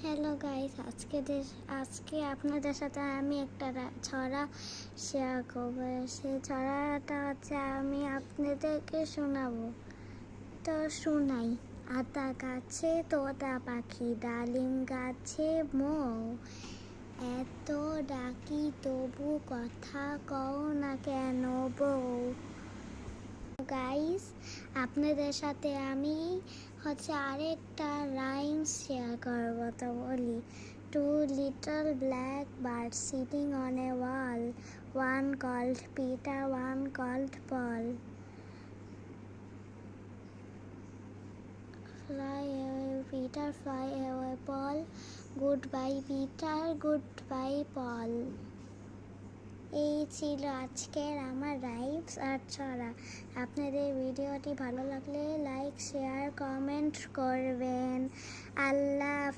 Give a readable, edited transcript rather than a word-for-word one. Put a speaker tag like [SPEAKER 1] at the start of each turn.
[SPEAKER 1] Hello guys, আজকে আপনাদের সাথে আমি একটা ছড়া শেয়ার করবো। সেই ছড়াটা হচ্ছে আমি আপনাদেরকে শোনাবো। তো শোনাই। আতা গাছে তোতা পাখি, ডালিম গাছে মৌ, এত ডাকি তবু কথা কও না কেন বউ। গাইস, আপনাদের সাথে আমি আরেকটা রাইমস শেয়ার করবো। তো বলি, two little black bird sitting on a wall, one called Peter, one called Paul, fly away Peter, fly away Paul, goodbye Peter, goodbye Paul. এই ছিল আজকের আমার রাইমস আর ছড়া। আপনাদের ভিডিওটি ভালো লাগলে লাইক, শেয়ার, কমেন্ট করবেন। আল্লাহ।